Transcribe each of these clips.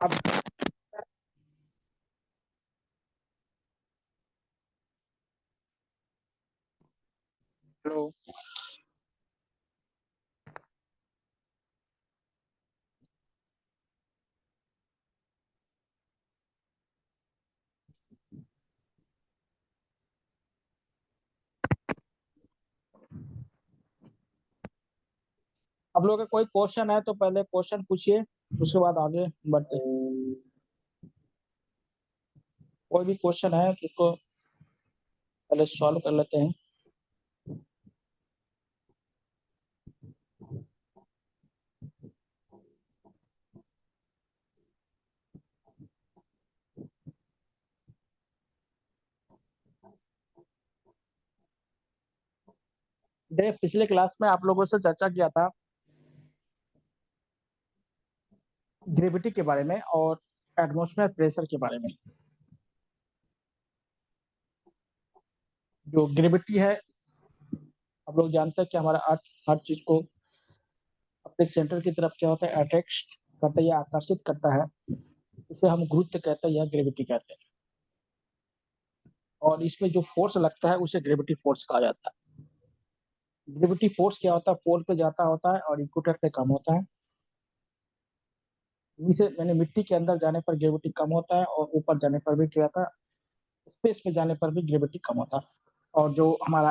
अब हेलो। आप लोगों का कोई क्वेश्चन है तो पहले क्वेश्चन पूछिए, उसके बाद आगे बढ़ते हैं। कोई भी क्वेश्चन है तो उसको पहले सॉल्व कर लेते हैं। देखिए, पिछले क्लास में आप लोगों से चर्चा किया था ग्रेविटी के बारे में और एटमॉस्फेयर प्रेशर के बारे में। जो ग्रेविटी है, आप लोग जानते हैं कि हमारा अर्थ हर चीज को अपने सेंटर की तरफ क्या होता है, अट्रैक्ट करता है या आकर्षित करता है। इसे हम गुरुत्व कहते हैं या ग्रेविटी कहते हैं। और इसमें जो फोर्स लगता है उसे ग्रेविटी फोर्स कहा जाता है। ग्रेविटी फोर्स क्या होता है, पोल पे जाता होता है और इक्वेटर पे कम होता है। नीचे मैंने मिट्टी के अंदर जाने पर ग्रेविटी कम होता है और ऊपर जाने पर भी क्या होता है, स्पेस में जाने पर भी ग्रेविटी कम होता है। और जो हमारा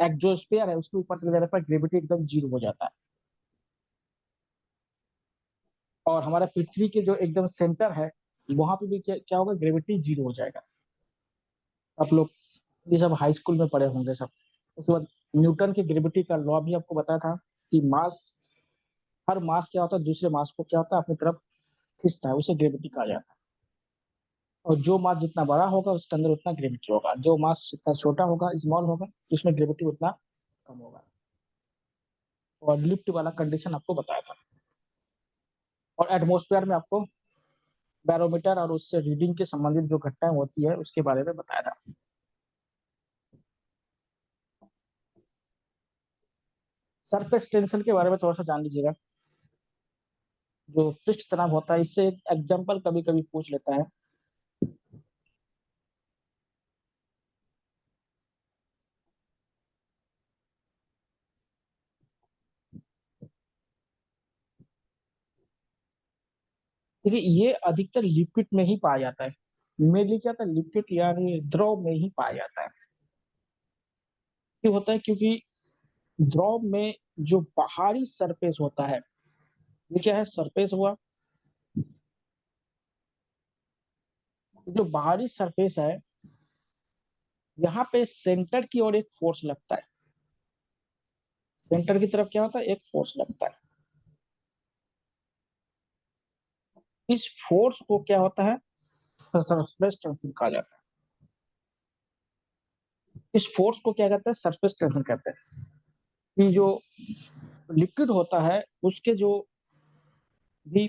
एक्सोस्फीयर है उसके ऊपर चले जाने पर ग्रेविटी एकदम जीरो हो जाता है। और हमारा पृथ्वी के जो एकदम सेंटर है वहां पे भी क्या होगा, ग्रेविटी जीरो हो जाएगा। आप लोग ये सब हाई स्कूल में पढ़े होंगे सब। उसके बाद न्यूटन के ग्रेविटी का लॉ भी आपको बताया था कि मास, हर मास क्या होता है दूसरे मास को क्या होता है अपनी तरफ खींचता है, उसे ग्रेविटी कहा जाता है। और जो मास जितना बड़ा होगा उसके अंदर उतना ग्रेविटी होगा, जो मास जितना छोटा होगा, स्मॉल होगा, उसमें ग्रेविटी उतना कम होगा। और लिफ्ट वाला कंडीशन आपको बताया था। और एटमोस्फेयर में आपको बैरोमीटर और उससे रीडिंग के संबंधित जो घटनाएं होती है उसके बारे में बताया था। सरफेस टेंशन के बारे में थोड़ा सा जान लीजिएगा। जो पृष्ठ तनाव होता है, इससे एक एग्जाम्पल कभी कभी पूछ लेता है। देखिए, ये अधिकतर लिक्विड में ही पाया जाता है। मेनली क्या होता है, लिक्विड यानी द्रव में ही पाया जाता है। क्यों होता है, क्योंकि द्रव में जो बाहरी सरफेस होता है, ये क्या है, सरफेस हुआ। जो बाहरी सरफेस है, यहाँ पे सेंटर की ओर एक फोर्स लगता है। सेंटर की तरफ क्या होता है, एक फोर्स लगता है। इस फोर्स को क्या होता है, सरफेस टेंशन कहा जाता है। इस फोर्स को क्या कहते हैं, सरफेस टेंशन कहते हैं। कि जो लिक्विड होता है उसके जो भी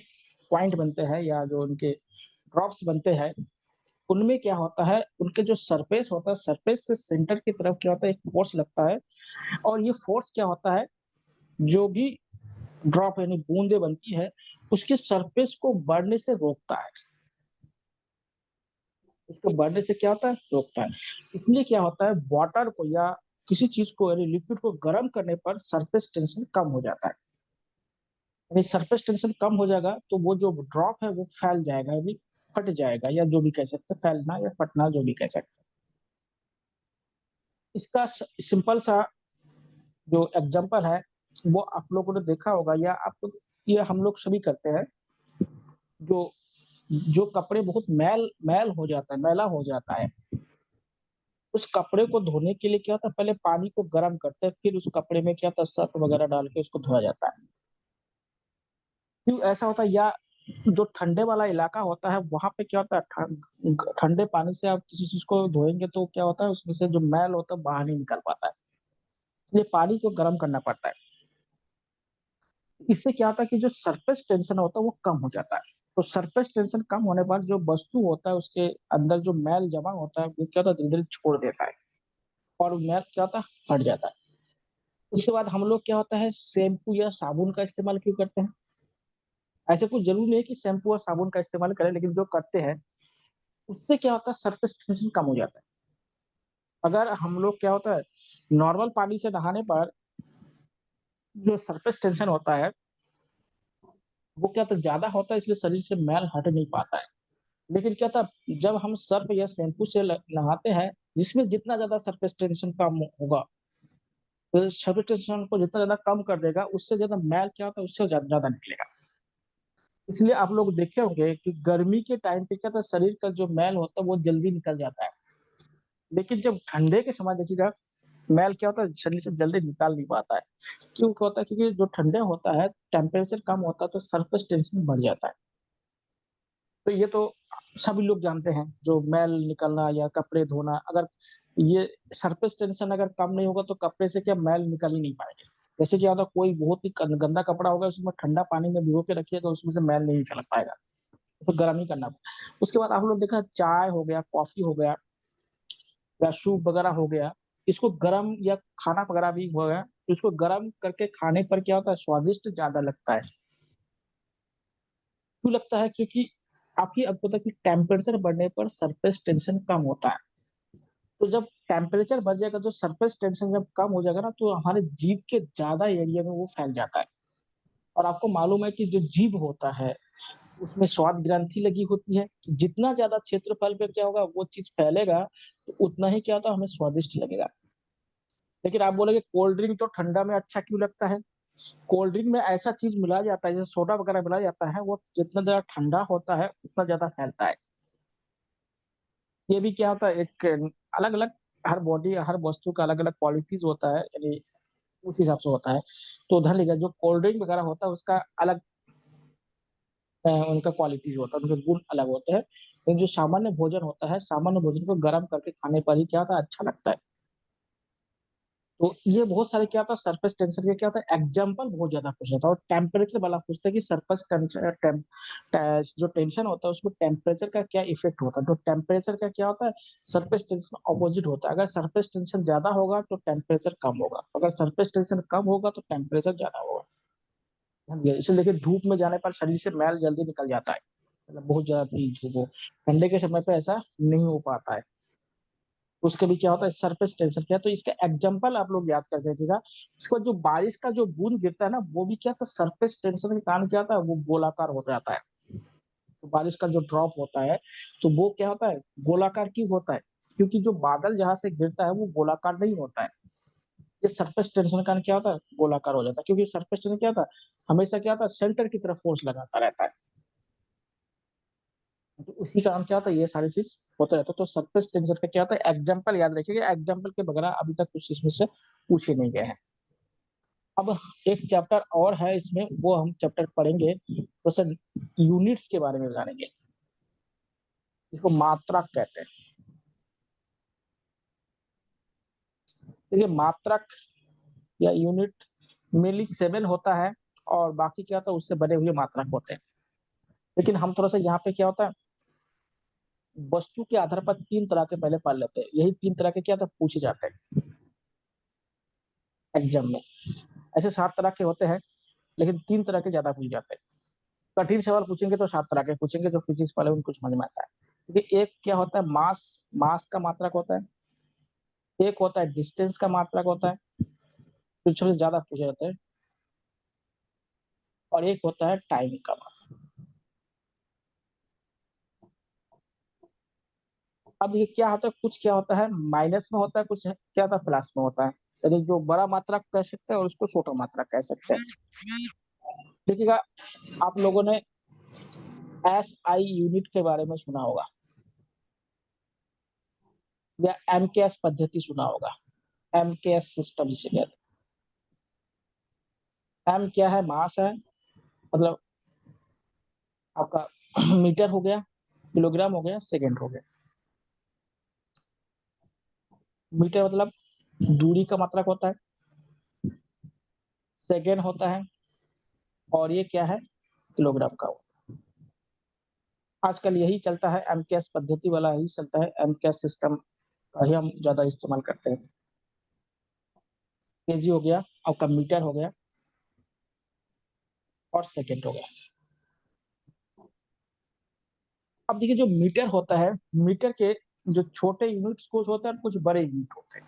पॉइंट बनते हैं या जो उनके ड्रॉप्स बनते हैं, उनमें क्या होता है, उनके जो सरफेस होता है, सरफेस से सेंटर की तरफ क्या होता है, एक फोर्स लगता है। और ये फोर्स क्या होता है, जो भी ड्रॉप यानी बूंदे बनती है उसके सरफेस को बढ़ने से रोकता है। उसको बढ़ने से क्या होता है, रोकता है। इसलिए क्या होता है, वाटर को या किसी चीज को यानी लिक्विड को गर्म करने पर सरफेस टेंशन कम हो जाता है। यानी सरफेस टेंशन कम हो जाएगा तो वो जो ड्रॉप है वो फैल जाएगा, यानी फट जाएगा, या जो भी कह सकते हैं, फैलना या फटना जो भी कह सकते हैं। इसका सिंपल सा जो एग्जांपल है वो आप लोगों ने देखा होगा, या आप ये हम लोग सभी करते हैं। जो जो कपड़े बहुत मैल मैल हो जाता है, मैला हो जाता है, उस कपड़े को धोने के लिए क्या होता है, पहले पानी को गर्म करते हैं, फिर उस कपड़े में क्या होता है, सर्फ वगैरह डाल के उसको धोया जाता है। क्यों ऐसा होता है, या जो ठंडे वाला इलाका होता है वहां पे क्या होता है, ठंडे पानी से आप किसी चीज को धोएंगे तो क्या होता है, उसमें से जो मैल होता है बाहर नहीं निकल पाता है। इसलिए पानी को गर्म करना पड़ता है। इससे क्या होता है कि जो सरफेस टेंशन होता है वो कम हो जाता है। तो सरफेस टेंशन कम होने पर जो वस्तु होता है उसके अंदर जो मैल जमा होता है वो क्या होता है, धीरे धीरे छोड़ देता है। और मैल क्या होता है, हट जाता है। उसके बाद हम लोग क्या होता है, शैम्पू या साबुन का इस्तेमाल क्यों करते हैं। ऐसे कुछ जरूरी नहीं है कि शैम्पू और साबुन का इस्तेमाल करें, लेकिन जो करते हैं उससे क्या होता है, सरफेस टेंशन कम हो जाता है। अगर हम लोग क्या होता है, नॉर्मल पानी से नहाने पर जो सरफेस टेंशन होता है वो क्या होता है, ज्यादा होता है, इसलिए शरीर से मैल हट नहीं पाता है। लेकिन क्या था, जब हम सर्फ या शैम्पू से नहाते हैं, जिसमें जितना ज्यादा सरफेस टेंशन कम होगा, तो सरफेस टेंशन को जितना ज्यादा कम कर देगा, उससे ज्यादा मैल क्या होता है, उससे ज्यादा ज्यादा निकलेगा। इसलिए आप लोग देखे होंगे कि गर्मी के टाइम पे क्या था, शरीर का जो मैल होता है वो जल्दी निकल जाता है। लेकिन जब ठंडे के समय देखिएगा, मैल क्या होता है, शरीर से जल्दी निकाल नहीं पाता है। क्यों क्या होता है, क्योंकि जो ठंडे होता है, टेम्परेचर कम होता है, तो सरफेस टेंशन बढ़ जाता है। तो ये तो सभी लोग जानते हैं, जो मैल निकलना या कपड़े धोना, अगर ये सरफेस टेंशन अगर कम नहीं होगा तो कपड़े से क्या मैल निकल ही नहीं पाएंगे। जैसे कि अगर कोई बहुत ही गंदा कपड़ा होगा, उसमें ठंडा पानी में भिगो के रखिए तो उसमें से मैल नहीं निकल पाएगा, तो गर्म ही करना पड़ेगा। उसके बाद आप लोग देखा, चाय हो गया, कॉफी हो गया, या सूप वगैरह हो गया, इसको गर्म या खाना वगैरह भी हो गया, तो इसको गर्म करके खाने पर क्या होता है, स्वादिष्ट ज्यादा लगता है। क्यों लगता है, क्योंकि आपको पता है कि टेम्परेचर बढ़ने पर सरफेस टेंशन कम होता है। तो जब टेम्परेचर बढ़ जाएगा, तो सरफेस टेंशन जब कम हो जाएगा ना, तो हमारे जीभ के ज्यादा एरिया में वो फैल जाता है। और आपको मालूम है कि जो जीभ होता है, उसमें स्वाद ग्रंथि लगी होती है। जितना ज्यादा क्षेत्रफल पे क्या होगा, वो चीज फैलेगा, तो उतना ही क्या होता है, हमें स्वादिष्ट लगेगा। लेकिन आप बोलोगे कोल्ड ड्रिंक तो ठंडा में अच्छा क्यों लगता है? कोल्ड ड्रिंक में ऐसा चीज मिलाया जाता है, जैसे सोडा वगैरह मिलाया जाता है, वो जितना ज्यादा ठंडा होता है उतना ज्यादा फैलता है। ये भी क्या होता है, एक अलग अलग, हर बॉडी हर वस्तु का अलग अलग क्वालिटीज होता है, यानी उस हिसाब से होता है। तो उधर लिखा, जो कोल्ड ड्रिंक वगैरह होता है उसका अलग उनका क्वालिटीज होता है, उनके गुण अलग होते हैं। लेकिन जो सामान्य भोजन होता है, सामान्य भोजन को गर्म करके खाने पर ही क्या होता है, अच्छा लगता है। तो ये बहुत सारे क्या होता है, सरफेस टेंशन के क्या होता है, एग्जाम्पल बहुत ज्यादा पूछा था, और टेम्परेचर वाला पूछता है कि सरफेस टेंशन, जो टेंशन होता है उसमें टेम्परेचर का क्या इफेक्ट होता है। तो टेम्परेचर का क्या होता है, सरफेस टेंशन ऑपोजिट होता है। अगर सरफेस टेंशन ज्यादा होगा तो टेम्परेचर कम होगा, अगर सरफेस टेंशन कम होगा तो टेम्परेचर ज्यादा होगा। हाँ जी, इसे देखिए, धूप में जाने पर शरीर से मैल जल्दी निकल जाता है, मतलब बहुत ज्यादा तेज धूप हो। ठंडे के समय पे ऐसा नहीं हो पाता है। उसके भी क्या होता है, सरफेस टेंशन क्या है, तो इसका एग्जांपल आप लोग याद कर दीजिएगा। उसके बाद जो बारिश का जो बूंद गिरता है ना, वो भी क्या था, सरफेस टेंशन के कारण क्या होता है, वो गोलाकार हो जाता है। तो बारिश का जो ड्रॉप होता है, तो वो क्या होता है, गोलाकार क्यों होता है? क्योंकि जो बादल जहां से गिरता है वो गोलाकार नहीं होता है। ये सरफेस टेंशन के कारण क्या होता है, गोलाकार हो जाता है। क्योंकि सरफेस टेंशन क्या होता है, हमेशा क्या होता है, सेंटर की तरफ फोर्स लगाता रहता है। तो उसी कारण क्या होता है, ये सारी चीज होता रहता है। तो सरफेस टेंशन का क्या होता है, एग्जाम्पल याद रखिएगा, एग्जाम्पल के बगैर अभी तक कुछ इसमें से पूछे नहीं गए हैं। अब एक चैप्टर और है इसमें, वो हम चैप्टर पढ़ेंगे, तो सर यूनिट्स के बारे में जानेंगे, इसको मात्रक कहते हैं। देखिए, मात्रक या यूनिट मेनली 7 होता है, और बाकी क्या होता है, उससे बने हुए मात्रक होते हैं। लेकिन हम थोड़ा सा यहाँ पे क्या होता है, वस्तु के आधार पर 3 तरह के पहले पढ़ लेते हैं। यही 3 तरह के क्या था, पूछे जाते हैं एग्जाम में। ऐसे 7 तरह के होते हैं, लेकिन 3 तरह के ज्यादा पूछे जाते हैं। कठिन सवाल पूछेंगे तो 7 तरह के पूछेंगे, जो फिजिक्स वाले उनको समझ में आता है। क्योंकि एक क्या होता है, मास, मास का मात्रक होता है। एक होता है डिस्टेंस का मात्रक होता है, जो सबसे ज्यादा पूछे जाते हैं। और एक होता है टाइम का मात्रक। अब ये क्या होता है, कुछ क्या होता है माइनस में होता है, कुछ क्या होता है प्लस में होता है। यानी जो बड़ा मात्रक कह सकते हैं और उसको छोटा मात्रक कह सकते हैं। देखिएगा, आप लोगों ने SI यूनिट के बारे में सुना होगा, या MKS पद्धति सुना होगा। MKS सिस्टम जिसे कहते हैं। M क्या है, मास है, मतलब आपका मीटर हो गया, किलोग्राम हो गया, सेकंड हो गया। मीटर मतलब दूरी का मात्रक होता है, सेकंड होता है, और ये क्या है, किलोग्राम का। आजकल यही चलता है, एमकेएस पद्धति वाला ही चलता है, एमकेएस सिस्टम का ही हम ज्यादा इस्तेमाल करते हैं। केजी हो गया, आपका मीटर हो गया, और सेकंड हो गया। अब देखिए जो मीटर होता है, मीटर के जो छोटे यूनिट्स कुछ होते हैं और कुछ बड़े यूनिट होते हैं।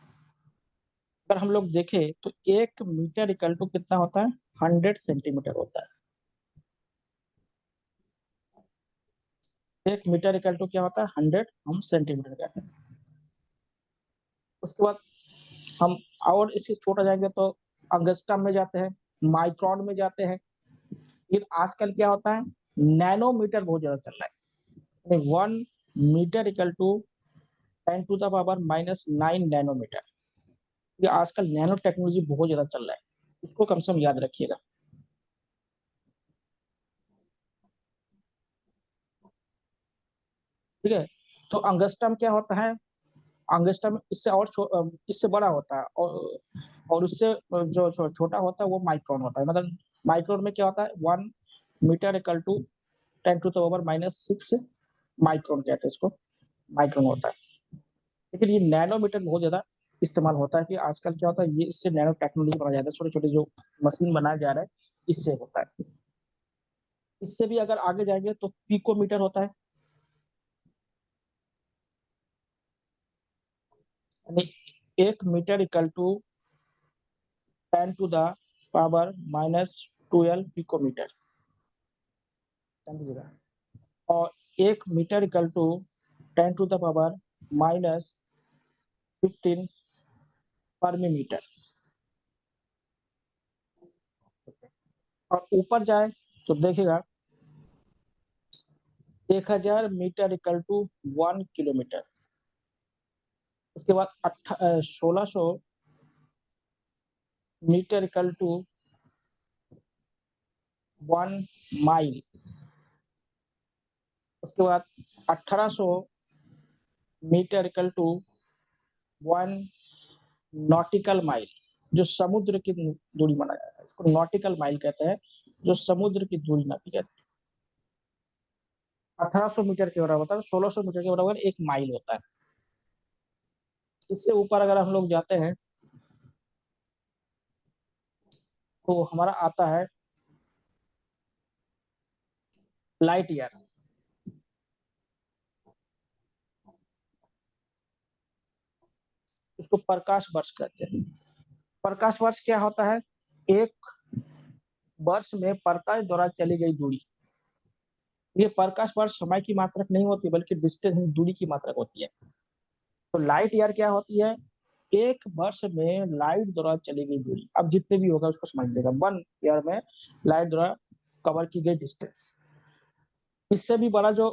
अगर हम लोग देखें तो 1 मीटर इक्वल टू कितना होता है? 100 सेंटीमीटर होता है। 1 मीटर इक्वल टू क्या होता है? 100 हम सेंटीमीटर कहते हैं। उसके बाद हम और इससे छोटा जाएँगे तो अंगस्टम में जाते हैं, माइक्रोन में जाते हैं। फिर आजकल क्या होता है? नैनोमीटर बहुत ज़्यादा चल रहा है। 1 metre equal to 10 to the power -9 nanometre. ये आजकल नैनो टेक्नोलॉजी बहुत ज़्यादा चल रहा है। इसको कम से कम याद रखिएगा। ठीक है? तो अंगस्टम क्या होता है? अंगस्टम इससे और इससे बड़ा होता है और उससे जो छोटा होता है वो माइक्रोन होता है। मतलब माइक्रोन में क्या होता है? 1 metre equal to 10 to the power -6 micron कहते हैं इसको, माइक्रोन होता है। लेकिन ये नैनोमीटर बहुत ज़्यादा इस्तेमाल होता है कि आजकल क्या होता है, ये इससे नैनो टेक्नोलॉजी बनाया जाता है, छोटे-छोटे जो मशीन बनाया जा रहा है, इससे होता है। इससे भी अगर आगे जाएँगे तो पिकोमीटर होता है, यानी 1 metre equal to 10 to the power -12 picometre, समझिएगा। और 1 metre equal to 10 to the power -15 परमी मीटर। और ऊपर जाए तो देखिएगा 1000 मीटर इक्वल टू 1 किलोमीटर। उसके बाद 1600 मीटर इक्वल टू 1 माइल। उसके बाद 1800 metre equal to 1 nautical mile, जो समुद्र की दूरी माना जाता है। इसको नॉटिकल माइल कहते हैं, जो समुद्र की दूरी नापी जाती है। 1800 मीटर के बराबर होता है, 1600 मीटर के बराबर 1 माइल होता है। इससे ऊपर अगर हम लोग जाते हैं तो हमारा आता है लाइट ईयर। इसको प्रकाश वर्ष कहते हैं। प्रकाश वर्ष क्या होता है? एक वर्ष में प्रकाश द्वारा चली गई दूरी। ये प्रकाश वर्ष समय की मात्रक नहीं होती बल्कि डिस्टेंस दूरी की मात्रक होती है। तो लाइट ईयर क्या होती है? एक वर्ष में लाइट द्वारा चली गई दूरी। अब जितने भी होगा उसको समझ लीजिएगा। 1 ईयर में लाइट द्वारा कवर की गई डिस्टेंस। इससे भी बड़ा जो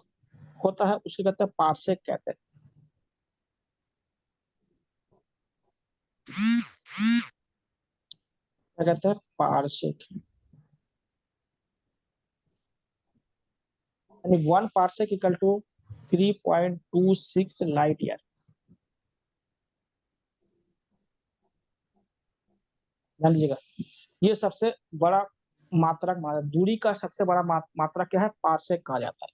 होता है उसे कहते हैं पार्सेक कहते हैं। क्या कहते हैं? पार्सेक। यानी 1 parsec equal to 3.26 light year. ध्यान दीजिएगा। ये सबसे बड़ा मात्रक माना दूरी का सबसे बड़ा मात्रक क्या है? पार्सेक कहा जाता है।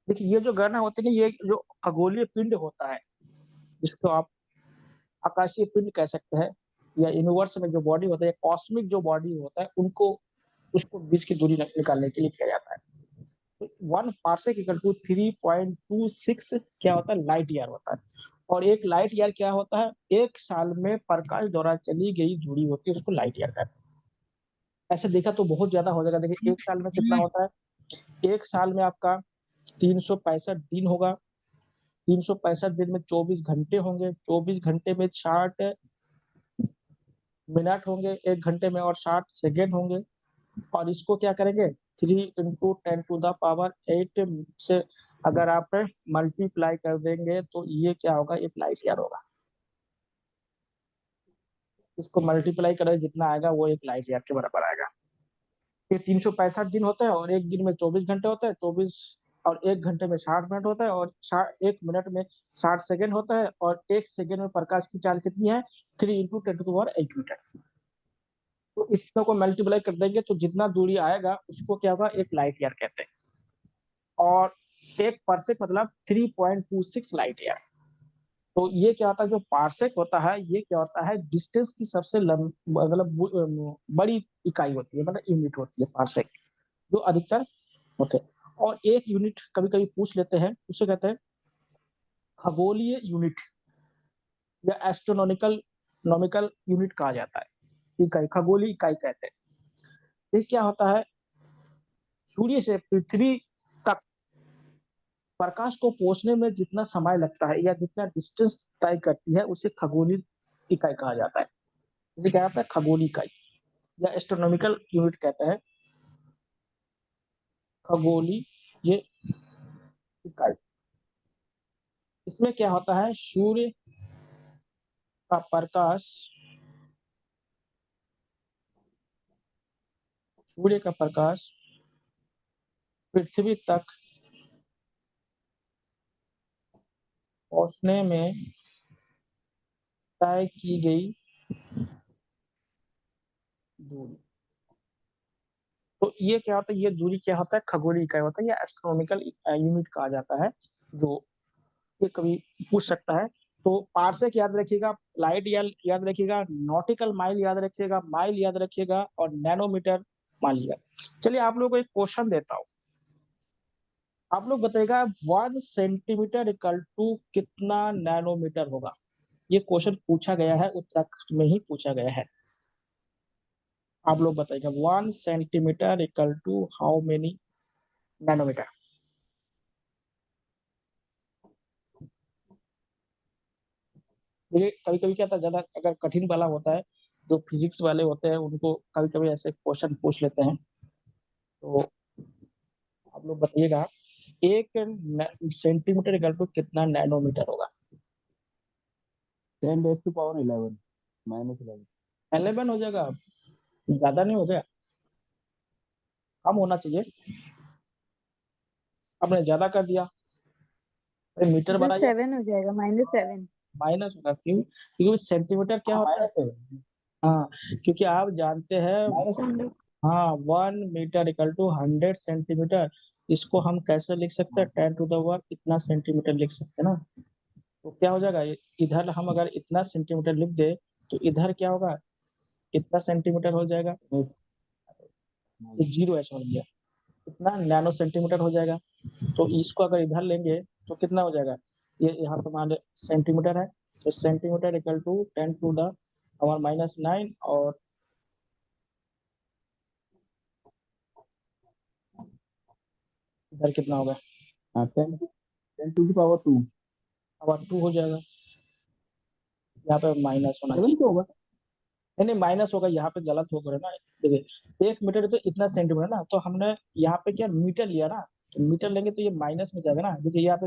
देखिए ये जो गणना होती है ना, ये जो खगोलीय पिंड होता है, जिसको आप आकाशीय पिंड कह सकते हैं या यूनिवर्स में जो बॉडी होता है, कॉस्मिक जो बॉडी होता है, उनको उसको बीच की दूरी निकालने के लिए किया जाता है। तो 1 पार्सेक इक्वल टू 3.26 क्या होता है? लाइट ईयर होता है। और एक लाइट ईयर क्या होता है? 1 साल में प्रकाश द्वारा चली गई दूरी होती है, उसको लाइट ईयर कहते हैं। ऐसे देखा तो बहुत ज़्यादा हो जाएगा। देखिए 1 साल में कितना होता है? 1 साल में आपका 365 दिन होगा। 365 दिन में 24 घंटे होंगे। 24 घंटे में 60 मिनट होंगे, 1 घंटे में और 60 सेकंड होंगे। और इसको क्या करेंगे? 3 इंटू 10 टू द पावर 8 से अगर आप मल्टीप्लाई कर देंगे तो ये क्या होगा? ये लाइट ईयर होगा। इसको मल्टीप्लाई करें जितना आएगा वो एक लाइट ईयर के बराबर आएगा। ये 365 दिन होता है और 1 दिन में 24 घंटे होता है, 24 और 1 घंटे में 60 मिनट होता है और 1 मिनट में 60 सेकंड होता है और 1 सेकंड में प्रकाश की चाल कितनी है? 3 into 10 to the power 8 metre. तो इतनों को मल्टीप्लाई कर देंगे तो जितना दूरी आएगा उसको क्या होगा? एक लाइट ईयर कहते हैं। और 1 पार्सेक मतलब 3.26 लाइट ईयर। तो ये क्या होता है? जो पार्सेक होता है ये क्या होता है? डिस्टेंस की सबसे मतलब बड़ी इकाई होती है, मतलब यूनिट होती है पार्सेक, जो अधिकतर होते हैं। और एक यूनिट कभी कभी पूछ लेते हैं, उसे कहते हैं खगोलीय यूनिट या एस्ट्रोनॉमिकल नॉमिकल यूनिट कहा जाता है। इकाई, खगोलीय इकाई कहते हैं। ये क्या होता है, सूर्य से पृथ्वी तक प्रकाश को पहुंचने में जितना समय लगता है या जितना डिस्टेंस तय करती है उसे खगोलीय इकाई कहा जाता है। इसे क्या जाता है, खगोलीय इकाई या एस्ट्रोनॉमिकल यूनिट कहते हैं, खगोलीय इकाई। इसमें क्या होता है, सूर्य का प्रकाश, सूर्य का प्रकाश पृथ्वी तक पहुंचने में तय की गई दूरी। तो ये क्या होता है, ये दूरी क्या होता है, खगोलीय इकाई होता है या एस्ट्रोनॉमिकल यूनिट कहा जाता है, जो ये कभी पूछ सकता है। तो पार्सेक याद रखिएगा, लाइट याद रखिएगा, नॉटिकल माइल याद रखिएगा, माइल याद रखिएगा और नैनोमीटर मान लिया। चलिए आप लोगों को एक क्वेश्चन देता हूँ, आप लोग बताइएगा 1 सेंटीमीटर इक्वल टू कितना नैनोमीटर होगा। ये क्वेश्चन पूछा गया है, उत्तराखंड में ही पूछा गया है। आप लोग बताइएगा 1 centimetre equal to how many nanometre. देखिए कभी कभी क्या होता है, ज्यादा अगर कठिन वाला होता है, जो फिजिक्स वाले होते हैं उनको कभी कभी ऐसे क्वेश्चन पूछ लेते हैं। तो आप लोग बताइएगा 1 सेंटीमीटर इक्वल टू कितना नैनोमीटर होगा। 10⁻11 -11। 11 हो जाएगा, ज्यादा नहीं हो गया, कम होना चाहिए, आपने ज्यादा कर दिया। अरे मीटर सर बढ़ाइए, 7 हो जाएगा, -7। माइनस होगा, क्यों, क्योंकि सेंटीमीटर क्या होता है। हाँ, क्योंकि आप जानते हैं, हाँ 1 मीटर इक्वल टू 100 सेंटीमीटर। इसको हम कैसे लिख सकते हैं, 10⁻⁴ इतना सेंटीमीटर लिख सकते हैं ना। तो क्या हो जाएगा, इधर हम अगर इतना सेंटीमीटर लिख दे तो इधर क्या होगा, इतना सेंटीमीटर हो जाएगा। ये जीरो है, समझ गया, इतना नैनो सेंटीमीटर हो जाएगा। तो इसको अगर इधर लेंगे तो कितना हो जाएगा, ये यहाँ पर मान सेंटीमीटर है, तो सेंटीमीटर इक्वल टू 10⁻⁹ और इधर कितना होगा, 10⁻²। अब 2 हो जाएगा, यहाँ पे माइनस होना 7 चाहिए। क्या होगा? नहीं नहीं, माइनस होगा, यहाँ पे गलत हो गया ना। देखिए 1 मीटर तो इतना सेंटीमीटर ना, तो हमने यहाँ पे क्या मीटर लिया ना, तो मीटर लेंगे तो ये माइनस में जाएगा ना। देखिए यहाँ पे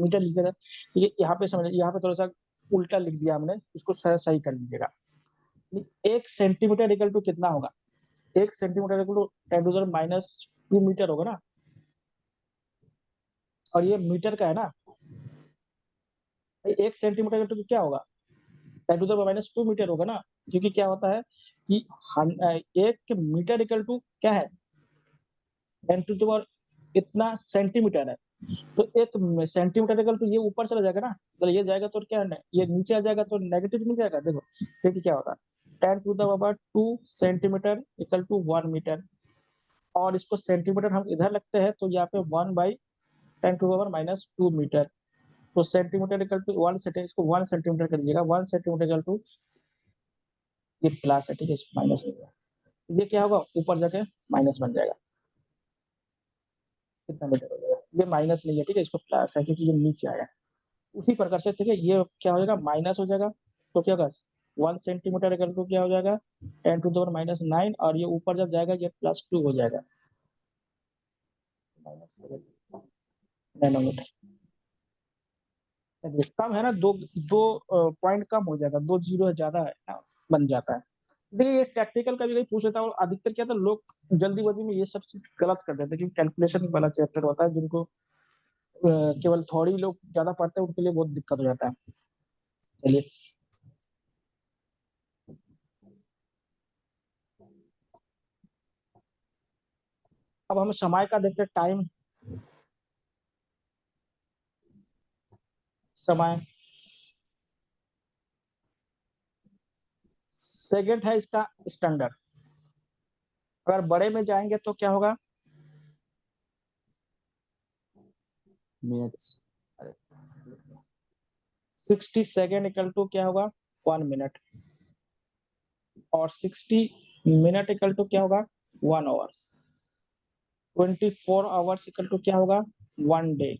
मीटर लिखेगा, तो ये यहाँ पे समझ, यहाँ पे थोड़ा सा उल्टा लिख दिया हमने, इसको सही कर लीजिएगा। 1 सेंटीमीटर इक्वल टू कितना होगा, 1 सेंटीमीटर इक्वल टू 10⁻⁻² मीटर होगा ना, और ये मीटर का है ना। 1 सेंटीमीटर इक्वल टू क्या होगा, 10⁻⁻² मीटर होगा ना। क्योंकि क्या होता है कि 1 मीटर इक्वल टू क्या है, 10⁻⁴ इतना सेंटीमीटर है। तो 1 सेंटीमीटर इक्वल टू ये ऊपर चला जाएगा ना, तो ये जाएगा तो क्या है, ये नीचे आ जाएगा तो नेगेटिव नहीं जाएगा। देखो देखिए क्या होता है, 10⁻² सेंटीमीटर इक्वल टू 1 मीटर, और इसको सेंटीमीटर हम इधर लगते हैं तो यहाँ पे 1/10⁻⁻² मीटर। तो सेंटीमीटर इक्वल टू 1 सेंटीमीटर, इसको 1 सेंटीमीटर कर दीजिएगा, 1 सेंटीमीटर इक्वल टू, ये प्लस है ठीक है, माइनस हो गया, ये क्या होगा, ऊपर जाके माइनस बन जाएगा, कितना मीटर हो जाएगा, ये माइनस नहीं है ठीक है, इसको प्लस है क्योंकि ये नीचे आया है। उसी प्रकार से ठीक है, ये क्या हो जाएगा, माइनस हो जाएगा। तो क्या होगा, 1 सेंटीमीटर इक्वल टू क्या हो जाएगा, 10⁻⁹ और ये ऊपर जब जाएगा ये +2 हो जाएगा, नैनोमीटर। कम है ना, दो दो पॉइंट कम हो जाएगा, 2 जीरो ज्यादा है ना, बन जाता है। देखिए ये टेक्निकल का भी नहीं पूछ लेता, और अधिकतर क्या था, लोग जल्दीबाजी में ये सब चीज गलत कर देते हैं, क्योंकि कैलकुलेशन वाला चैप्टर होता है, जिनको केवल थोड़ी लोग ज्यादा पढ़ते हैं उनके लिए बहुत दिक्कत हो जाता है। चलिए अब हम समय का देखते हैं, टाइम, समय सेकंड है इसका स्टैंडर्ड। अगर बड़े में जाएंगे तो क्या होगा, मिनट 60 सेकेंड इक्वल टू क्या होगा 1 मिनट, और 60 मिनट इक्वल टू क्या होगा 1 आवर्स, 24 आवर्स इक्वल टू क्या होगा 1 डे,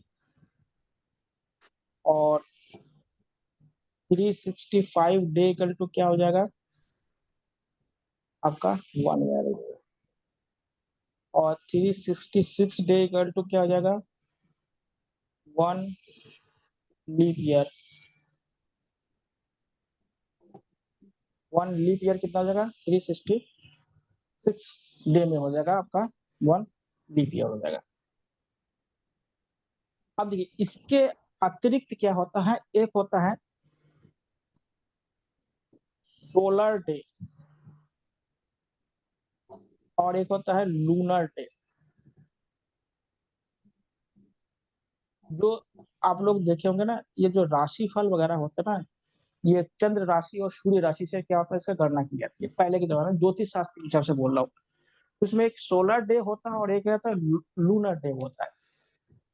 और 365 डे इक्वल टू क्या हो जाएगा आपका 1 ईयर, और 366 डे इक्वल टू क्या हो जाएगा 1 लीप ईयर। 1 लीप ईयर कितना हो जाएगा 366 डे में हो जाएगा आपका 1 लीप ईयर हो जाएगा। अब देखिए इसके अतिरिक्त क्या होता है, एक होता है सोलर डे और एक होता है लूनर डे। जो आप लोग देखे होंगे ना, ये जो राशि फल वगैरह होते हैं ना, ये चंद्र राशि और सूर्य राशि से क्या होता है इसका गणना की जाती है पहले के दौरान, ज्योतिष शास्त्र के हिसाब से बोल रहा हूँ। उसमें एक सोलर डे होता है और एक रहता है लूनर डे होता है।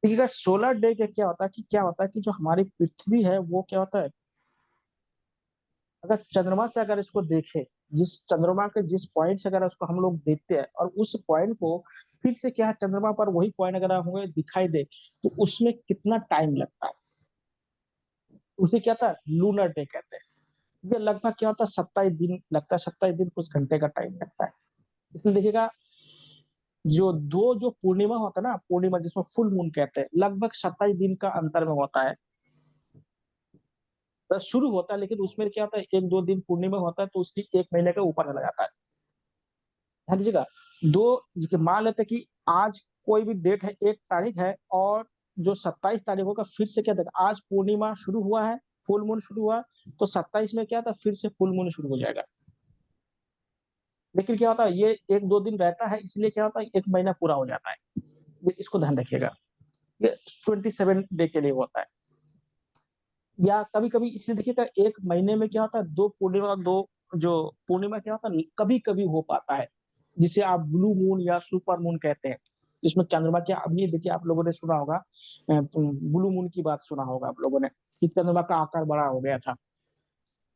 देखिएगा सोलर डे का क्या होता है कि जो हमारी पृथ्वी है वो क्या होता है, अगर चंद्रमा से अगर इसको देखें, जिस चंद्रमा के जिस पॉइंट से अगर उसको हम लोग देखते हैं और उस पॉइंट को फिर से क्या है चंद्रमा पर वही पॉइंट अगर हमें दिखाई दे तो उसमें कितना टाइम लगता है, उसे क्या था लूनर डे कहते हैं। ये लगभग क्या होता है 27 दिन लगता है, 27 दिन कुछ घंटे का टाइम लगता है। इसलिए देखिएगा जो पूर्णिमा होता है ना, पूर्णिमा जिसमें फुल मून कहते हैं, लगभग 27 दिन का अंतर में होता है। तो शुरू होता है लेकिन उसमें क्या होता है 1-2 दिन पूर्णिमा होता है तो उसकी 1 महीने के ऊपर चला जाता है। ध्यान दीजिएगा, दो मान लेते हैं कि आज कोई भी डेट है, 1 तारीख है और जो 27 तारीख होगा फिर से क्या देगा, आज पूर्णिमा शुरू हुआ है, फुल मून शुरू हुआ, तो 27 में क्या था फिर से फुल मून शुरू हो जाएगा। लेकिन क्या होता है ये 1-2 दिन रहता है, इसलिए क्या होता है 1 महीना पूरा हो जाता है। ये इसको ध्यान रखिएगा। ये 27 डे के लिए होता है। या कभी-कभी इसलिए देखिएगा 1 महीने में क्या होता है 2 पूर्णिमा, 2 जो पूर्णिमा क्या होता है कभी-कभी हो पाता है, जिसे आप ब्लू मून या सुपर मून कहते हैं। जिसमें चंद्रमा क्या, अभी देखिए आप लोगों ने सुना होगा ब्लू मून की बात सुना होगा आप लोगों ने कि चंद्रमा का आकार बड़ा हो गया था।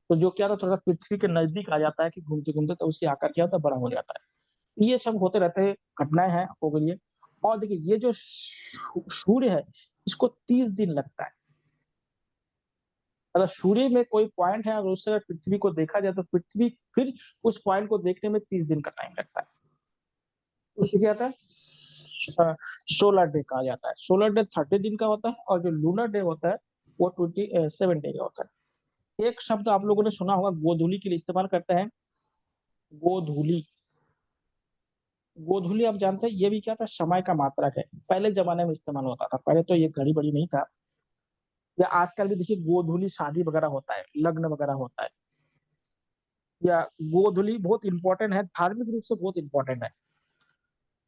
तो जो क्या होता है थोड़ा पृथ्वी के नजदीक आ जाता है कि घूमते-घूमते तो उसकी आकार क्या होता है बड़ा हो जाता है। ये सब होते रहते हैं, घटनाएँ हैं हो गई है। और देखिए ये जो सूर्य है इसको 30 दिन लगता है। अगर सूर्य में कोई पॉइंट है अगर उससे अगर पृथ्वी को देखा जाए तो पृथ्वी फिर उस पॉइंट को देखने में 30 दिन का टाइम लगता है। उससे क्या होता है सोलर डे कहा जाता है। सोलर डे 30 दिन का होता है और जो लूनर डे होता है वो 27 डे का होता है। एक शब्द आप लोगों ने सुना होगा गोधूली के लिए इस्तेमाल करते हैं, गोधूली। गोधूली आप जानते हैं ये भी क्या था समय का मात्रक है। पहले जमाने में इस्तेमाल होता था, पहले तो ये घड़ी बड़ी नहीं था। या आजकल भी देखिए गोधूली शादी वगैरह होता है, लग्न वगैरह होता है। या गोधूली बहुत इंपॉर्टेंट है, धार्मिक रूप से बहुत इंपॉर्टेंट है।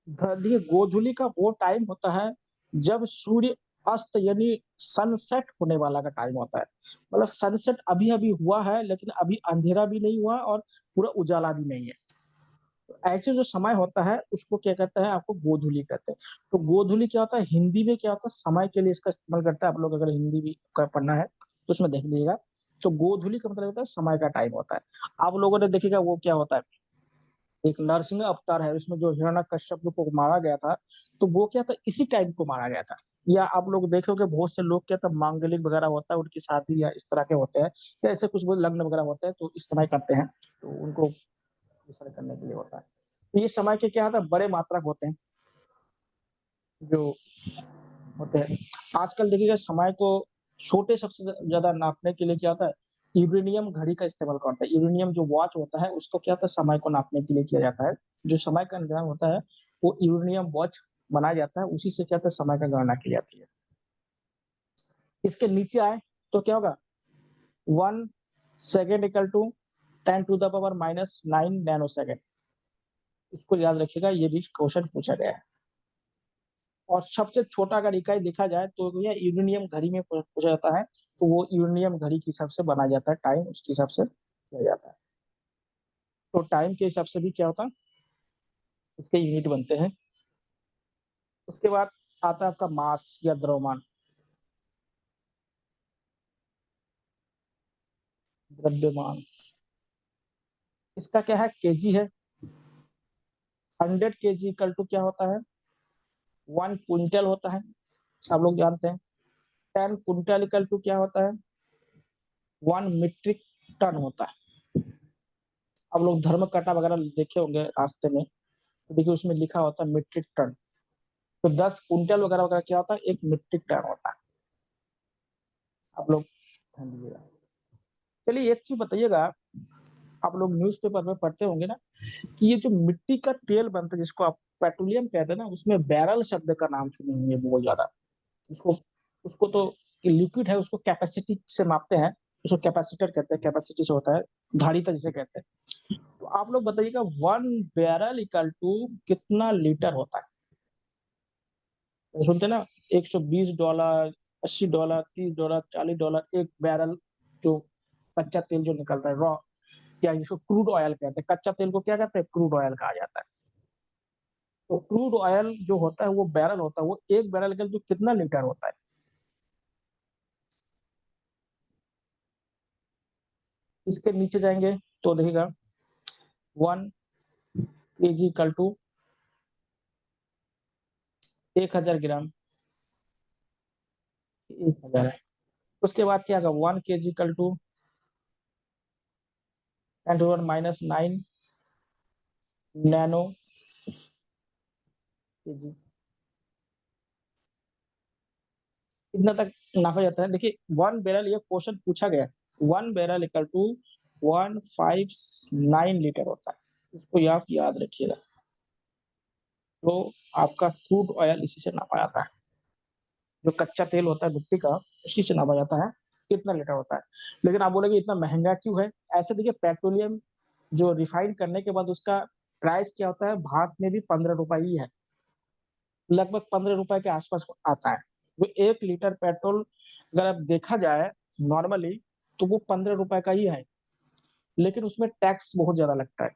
देखिए गोधूली का वो टाइम होता है जब सूर्य अस्त यानी सनसेट होने वाला का टाइम होता है। मतलब सनसेट अभी-अभी हुआ है लेकिन अभी अंधेरा भी नहीं हुआ और पूरा उजाला भी नहीं है। तो ऐसे जो समय होता है उसको क्या कहते हैं आपको गोधूली कहते हैं। तो गोधूली क्या होता है हिंदी में क्या होता है समय के लिए इसका इस्तेमाल करता है। आप लोग अगर हिंदी भी का पढ़ना है तो उसमें देख लीजिएगा। तो गोधूली का मतलब होता है समय का टाइम होता है। आप लोगों ने देखिएगा वो क्या होता है एक नरसिंह अवतार है उसमें जो हिरण्यकश्यप को मारा गया था, तो वो क्या था इसी टाइम को मारा गया था। या आप लोग देखोगे बहुत से लोग क्या था मांगलिक वगैरह होता है उनकी शादी या इस तरह के होते हैं या ऐसे कुछ लग्न वगैरह होते हैं तो इस समय करते हैं, तो उनको इस तरह करने के लिए होता है। तो ये समय के क्या होता है बड़े मात्रक होते हैं जो होते हैं। आजकल देखिएगा समय को छोटे सबसे ज़्यादा नापने के लिए क्या होता है, यूरेनियम घड़ी का इस्तेमाल करते हैं। यूरेनियम जो वॉच होता है उसको क्या होता है समय को नापने के लिए किया जाता है। जो समय का निर्धारण होता है वो यूरेनियम वॉच बनाया जाता है, उसी से क्या होता है समय का गणना की जाती है। इसके नीचे आए तो क्या होगा 1 second equal to 10 to the power -9 nano second. इसको याद रखिएगा, ये भी क्वेश्चन पूछा गया है। और सबसे छोटा अगर इकाई देखा जाए तो ये यूरेनियम घड़ी में पूछा जाता है, तो वो यूरेनियम घड़ी के हिसाब से बनाया जाता है, टाइम उसके हिसाब से किया जाता है। तो टाइम के हिसाब से भी क्या होता है, इसके यूनिट बनते हैं। उसके बाद आता है आपका मास या द्रव्यमान। द्रव्यमान, इसका क्या है, केजी है। 100 केजी इक्वल टू क्या होता है, 1 क्विंटल होता है, आप लोग जानते हैं। 10 क्विंटल इक्वल टू क्या होता है, 1 मीट्रिक टन होता है। आप लोग धर्म कटा वगैरह देखे होंगे रास्ते में, तो देखिए उसमें लिखा होता है मीट्रिक टन। तो 10 क्विंटल वगैरह वगैरह क्या होता है, 1 मीट्रिक टन होता है। आप लोग ध्यान दीजिएगा। चलिए एक चीज बताइएगा, आप लोग न्यूज़पेपर में पढ़ते होंगे ना कि ये जो मिट्टी का तेल बनता है जिसको आप पेट्रोलियम कहते हैं ना, उसमें बैरल शब्द का नाम सुने होंगे बहुत ज्यादा। उसको उसको तो लिक्विड है, उसको कैपेसिटी से मापते हैं, उसको कैपेसिटर कहते हैं, कैपेसिटी से होता है, धारिता जिसे कहते हैं। तो आप लोग बताइएगा 1 बैरल इक्वल टू कितना लीटर होता है। तो सुनते हैं ना, $120, $80, $30, $40 एक बैरल, जो कच्चा तेल जो निकलता है रॉ, या जिसको क्रूड ऑयल कहते हैं, कच्चा तेल को क्या कहते हैं, क्रूड ऑयल कहा जाता है। तो क्रूड ऑयल जो होता है वो बैरल होता है, वो एक बैरल का जो कितना लीटर होता है। इसके नीचे जाएंगे तो देखिएगा 1 केजी इक्वल टू 1000 ग्राम, 1000 है। उसके बाद क्या होगा, 1 KG equal to 10⁻⁹ nano KG, इतना तक नापा जाता है। देखिए 1 बैरल, ये क्वेश्चन पूछा गया, 1 बैरल इक्वल टू 159 लीटर होता है। इसको आप याद रखिएगा। तो आपका क्रूड ऑयल इसी से नापा जाता है, जो कच्चा तेल होता है मिट्टी का, उसी से नापा जाता है कितना लीटर होता है। लेकिन आप बोलेंगे इतना महंगा क्यों है, ऐसे देखिए पेट्रोलियम जो रिफाइन करने के बाद उसका प्राइस क्या होता है, भारत में भी 15 रुपए ही है, लगभग 15 रुपए के आसपास आता है। वो 1 लीटर पेट्रोल अगर अब देखा जाए नॉर्मली, तो वो 15 रुपए का ही है, लेकिन उसमें टैक्स बहुत ज्यादा लगता है।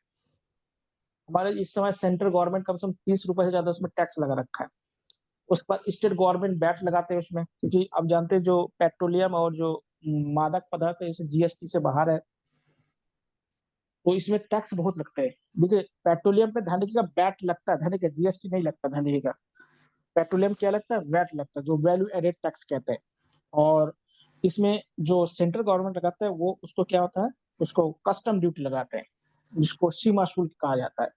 हमारे इस समय सेंट्रल गवर्नमेंट कम से कम 30 रुपए से ज्यादा उसमें टैक्स लगा रखा है। उस पर स्टेट गवर्नमेंट वैट लगाते हैं उसमें, क्योंकि आप जानते हैं जो पेट्रोलियम और जो मादक पदार्थ है, इसे जीएसटी से बाहर है, तो इसमें टैक्स बहुत लगता है। देखिए पेट्रोलियम पे ध्यान रखिएगा, वैट लगता है, ध्यान रखिएगा, जीएसटी नहीं लगता, ध्यान रखिएगा। पेट्रोलियम क्या लगता है, वैट लगता है, जो वैल्यू एडेड टैक्स कहते हैं। और इसमें जो सेंट्रल गवर्नमेंट लगाता है वो उसको क्या होता है, उसको कस्टम ड्यूटी लगाते हैं, जिसको सीमा शुल्क कहा जाता है।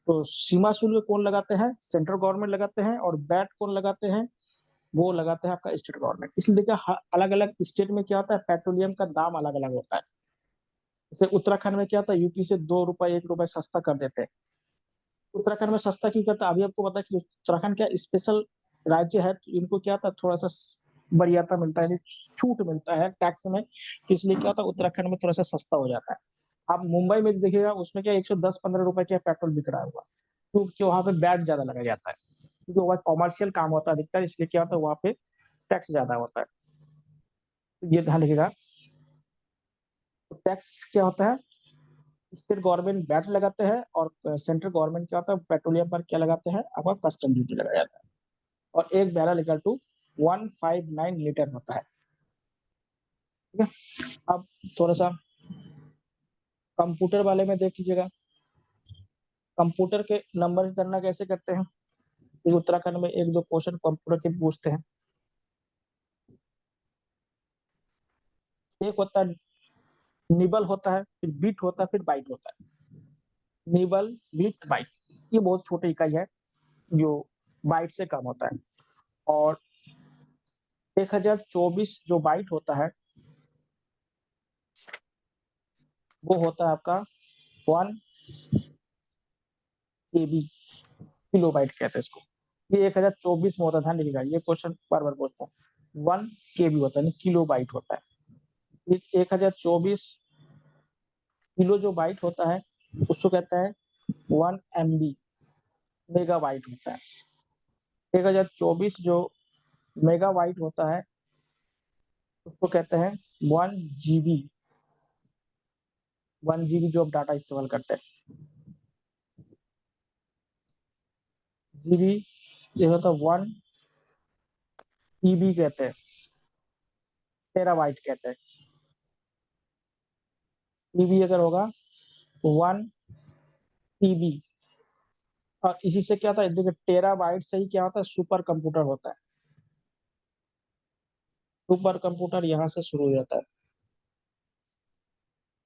तो सीमा शुल्क कौन लगाते हैं, सेंट्रल गवर्नमेंट लगाते हैं, और वैट कौन लगाते हैं, वो लगाते हैं आपका स्टेट गवर्नमेंट। इसलिए देखिए अलग अलग स्टेट में क्या होता है, पेट्रोलियम का दाम अलग अलग होता है। जैसे उत्तराखंड में क्या होता है, यूपी से 2 रुपए 1 रुपए सस्ता कर देते हैं। उत्तराखंड में सस्ता क्यों करता है, अभी आपको पता है कि उत्तराखंड क्या स्पेशल राज्य है, तो इनको क्या होता है, थोड़ा सा वरीयता मिलता है, छूट मिलता है टैक्स में, तो इसलिए क्या होता है उत्तराखंड में थोड़ा सा सस्ता हो जाता है। आप मुंबई में देखिएगा, उसमें क्या 110-15 रुपए का पेट्रोल बिक रहा होगा, क्योंकि वहां पे वैट ज्यादा लगाया जाता है, क्योंकि वहाँ कॉमर्शियल काम होता है अधिकतर, इसलिए क्या होता है वहाँ पे टैक्स ज्यादा होता है। तो ये ध्यान रखिएगा। तो टैक्स क्या होता है, स्टेट गवर्नमेंट वैट लगाते हैं, और सेंट्रल गवर्नमेंट क्या होता है, पेट्रोलियम पर क्या लगाते हैं, आपका कस्टम ड्यूटी लगाया जाता है। और 1 बैरल इक्वल टू 159 लीटर होता है। ठीक है। अब थोड़ा सा कंप्यूटर वाले में देख लीजिएगा, कंप्यूटर के नंबर की गणना कैसे करते हैं। तो उत्तराखंड में एक दो क्वेश्चन कंप्यूटर के पूछते हैं। एक होता है निबल होता है, फिर बीट होता है, फिर बाइट होता है। निबल, बीट, बाइट, ये बहुत छोटी इकाई है जो बाइट से कम होता है। और 1024 जो बाइट होता है, वो होता है आपका 1 केबी, किलो बाइट कहते हैं इसको। ये 1024 में होता है, ध्यान रखिएगा, ये क्वेश्चन बार बार पूछता है। 1 केबी होता है, किलो बाइट होता है। 1024 किलो जो बाइट होता है, उसको कहता है 1 MB, मेगा बाइट होता है। 1024 जो मेगा बाइट होता है, उसको कहते हैं 1 GB, 1 GB जो आप डाटा इस्तेमाल करते हैं। जीबी ये होता है 1 TB कहते हैं, टेराबाइट कहते हैं। टीबी अगर होगा 1 टीबी, और इसी से क्या होता है, देखिए टेराबाइट से ही क्या होता है, सुपर कंप्यूटर होता है। सुपर कंप्यूटर यहाँ से शुरू हो जाता है।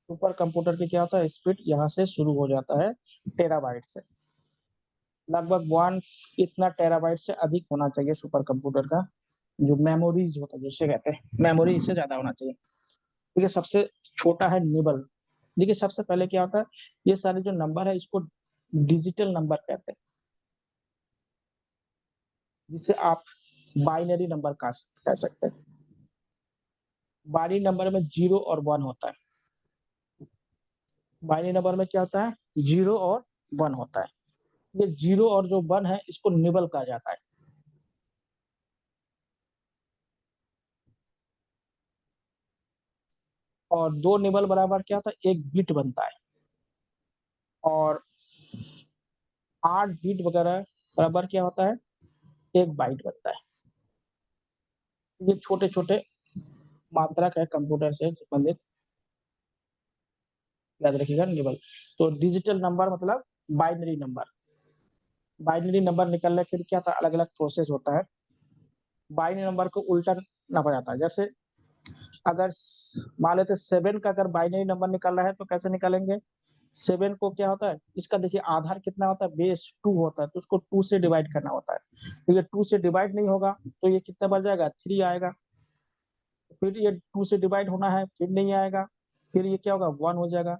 सुपर कंप्यूटर की क्या होता है, स्पीड यहाँ से शुरू हो जाता है, टेराबाइट से। लगभग 1 इतना टेराबाइट से अधिक होना चाहिए सुपर कंप्यूटर का जो मेमोरीज होता है, जिसे कहते हैं मेमोरी, इससे ज्यादा होना चाहिए। ठीक है, सबसे छोटा है निबल। देखिए सबसे पहले क्या होता है, ये सारे जो नंबर है इसको डिजिटल नंबर कहते हैं, जिसे आप बाइनरी नंबर कह सकते हैं। बाइनरी नंबर में 0 और 1 होता है। बाइनरी नंबर में क्या होता है, 0 और 1 होता है। ये 0 और जो 1 है इसको निबल कहा जाता है। और 2 निबल बराबर क्या होता है, 1 बिट बनता है। और 8 बिट वगैरह बराबर क्या होता है, 1 बाइट बनता है। ये छोटे छोटे मात्रक है कंप्यूटर से संबंधित, याद रखिएगा निबल। तो डिजिटल नंबर मतलब बाइनरी नंबर। बाइनरी नंबर निकलने के लिए क्या था, अलग अलग प्रोसेस होता है। बाइनरी नंबर को उल्टा नापा जाता है। जैसे अगर मान लेते 7 का अगर बाइनरी नंबर निकालना है तो कैसे निकालेंगे, 7 को क्या होता है, इसका देखिए आधार कितना होता है, बेस 2 होता है, तो उसको 2 से डिवाइड करना होता है। तो ये 2 से डिवाइड नहीं होगा तो ये कितना बन जाएगा, 3 आएगा। फिर ये 2 से डिवाइड होना है, फिर नहीं आएगा, फिर ये क्या होगा, 1 हो जाएगा।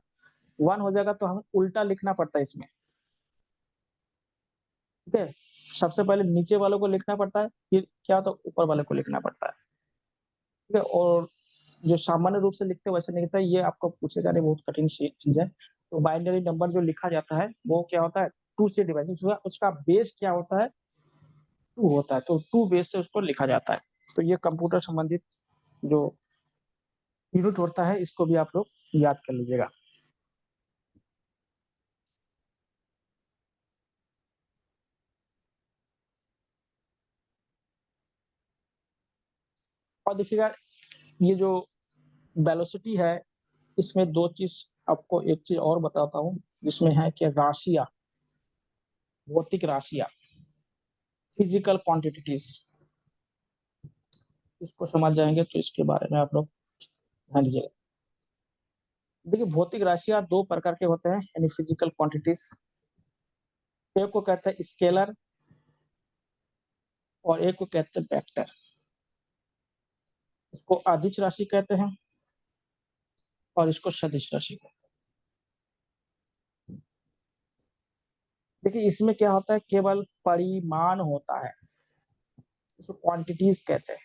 1 हो जाएगा तो हमें उल्टा लिखना पड़ता है इसमें। ठीक है, सबसे पहले नीचे वालों को लिखना पड़ता है, फिर क्या होता है, ऊपर वाले को लिखना पड़ता है। ठीक है, और जो सामान्य रूप से लिखते हैं वैसे नहीं लिखता है, ये आपको पूछे जाने बहुत कठिन चीज है। तो बाइनरी नंबर जो लिखा जाता है वो क्या होता है, 2 से डिवाइड, उसका बेस क्या होता है, 2 होता है, तो 2 बेस से उसको लिखा जाता है। तो ये कंप्यूटर संबंधित जो यूनिट होता है इसको भी आप लोग याद कर लीजिएगा। और देखिएगा ये जो वेलोसिटी है, इसमें 2 चीज, आपको एक चीज और बताता हूँ, जिसमें है कि राशियां, भौतिक राशियां, फिजिकल क्वांटिटीज, इसको समझ जाएंगे तो इसके बारे में आप लोग ध्यान दीजिएगा। देखिए भौतिक राशियां 2 प्रकार के होते हैं, यानी फिजिकल क्वांटिटीज। एक को कहते हैं स्केलर और एक को कहते हैं वेक्टर। इसको अदिश राशि कहते हैं और इसको सदिश राशि कहते हैं। देखिए इसमें क्या होता है, केवल परिमाण होता है, इसको क्वांटिटीज कहते हैं।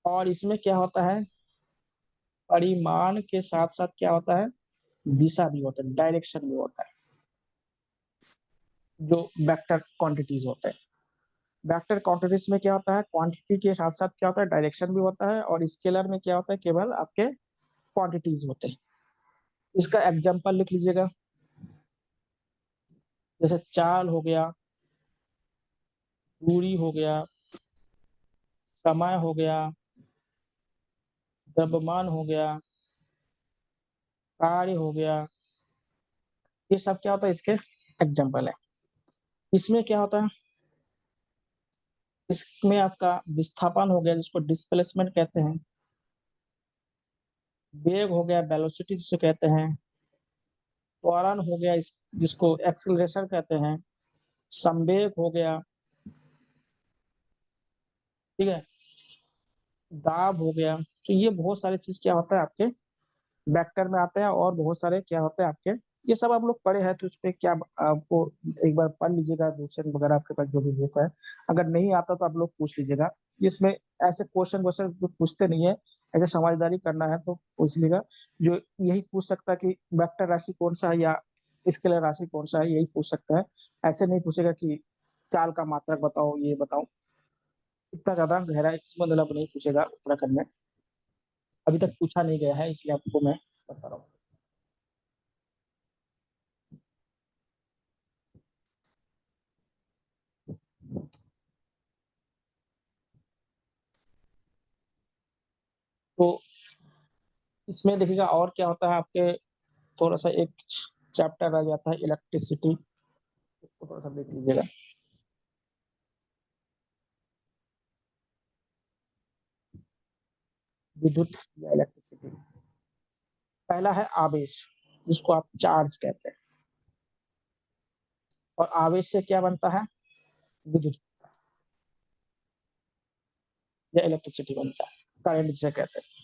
और इसमें क्या होता है, परिमाण के साथ साथ क्या होता है, दिशा भी होता है, डायरेक्शन भी होता है, जो वेक्टर क्वांटिटीज होते हैं। वेक्टर क्वांटिटीज में क्या होता है, क्वांटिटी के साथ साथ क्या होता है, डायरेक्शन भी होता है। और स्केलर में क्या होता है, केवल आपके क्वांटिटीज होते हैं। इसका एग्जांपल लिख लीजिएगा, जैसे चाल हो गया, दूरी हो गया, समय हो गया, द्रव्यमान हो गया, कार्य हो गया, ये सब क्या होता है, इसके एग्जांपल है। इसमें क्या होता है, इसमें आपका विस्थापन हो गया जिसको डिस्प्लेसमेंट कहते हैं, वेग हो गया वेलोसिटी जिसे कहते हैं, त्वरण हो गया जिसको एक्सीलरेशन कहते हैं, संवेग हो गया, ठीक है, दाब हो गया। तो ये बहुत सारी चीज क्या होता है आपके वेक्टर में आते हैं, और बहुत सारे क्या होते हैं आपके, ये सब आप लोग पढ़े हैं तो उस पे क्या आपको एक बार पढ़ लीजिएगा, क्वेश्चन वगैरह आपके पास जो भी बुक है। अगर नहीं आता तो आप लोग पूछ लीजिएगा। इसमें ऐसे क्वेश्चन क्वेश्चन जो पूछते नहीं है, ऐसे समझदारी करना है तो पूछ लीजिएगा। जो यही पूछ सकता है कि वेक्टर राशि कौन सा है या स्केलर राशि कौन सा है, यही पूछ सकता है। ऐसे नहीं पूछेगा कि चाल का मात्रक बताओ, ये बताओ। इतना ज्यादा गहराई मतलब नहीं पूछेगा उत्तराखंड में, अभी तक पूछा नहीं गया है, इसलिए आपको मैं बता रहा हूँ। तो इसमें देखिएगा और क्या होता है आपके, थोड़ा-सा एक चैप्टर रह जाता है इलेक्ट्रिसिटी, उसको थोड़ा-सा देख लीजिएगा। विद्युत या इलेक्ट्रिसिटी। पहला है आवेश, जिसको आप चार्ज कहते हैं और आवेश से क्या बनता है? विद्युत या इलेक्ट्रिसिटी बनता है, करंट जिसे कहते हैं।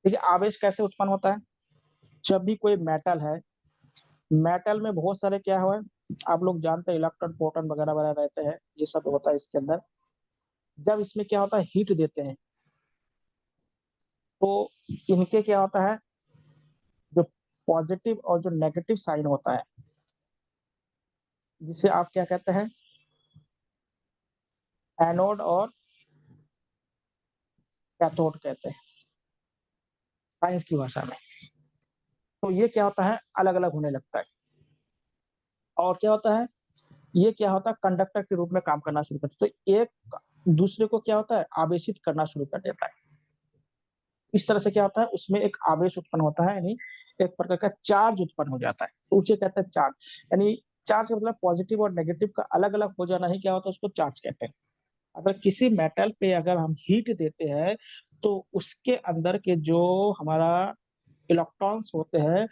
देखिए आवेश कैसे उत्पन्न होता है? जब भी कोई मेटल है, मेटल में बहुत सारे क्या हुआ है, आप लोग जानते हैं इलेक्ट्रॉन, प्रोटॉन वगैरह-वगैरह रहते हैं, ये सब होता है इसके अंदर। जब इसमें क्या होता है हीट देते हैं, तो इनके क्या होता है, जो पॉज़िटिव और जो नेगेटिव साइन होता है, जिसे आप क्या कहते हैं, एनोड और कैथोड कहते हैं, साइंस की भाषा में। तो ये क्या होता है, अलग-अलग होने लगता है और क्या होता है, ये क्या होता है कंडक्टर के रूप में काम करना शुरू करता है। तो एक दूसरे को क्या होता है, आवेशित करना शुरू कर देता है। इस तरह से क्या होता है, उसमें एक आवेश उत्पन्न होता है, यानी एक प्रकार का चार्ज उत्पन्न हो जाता है, तो उसे कहते हैं चार्ज। यानी चार्ज का मतलब पॉज़िटिव और नेगेटिव का अलग-अलग हो जाना ही क्या होता है, उसको चार्ज कहते हैं। अगर किसी मेटल पे अगर हम हीट देते हैं, तो उसके अंदर के जो हमारा इलेक्ट्रॉन्स होते हैं,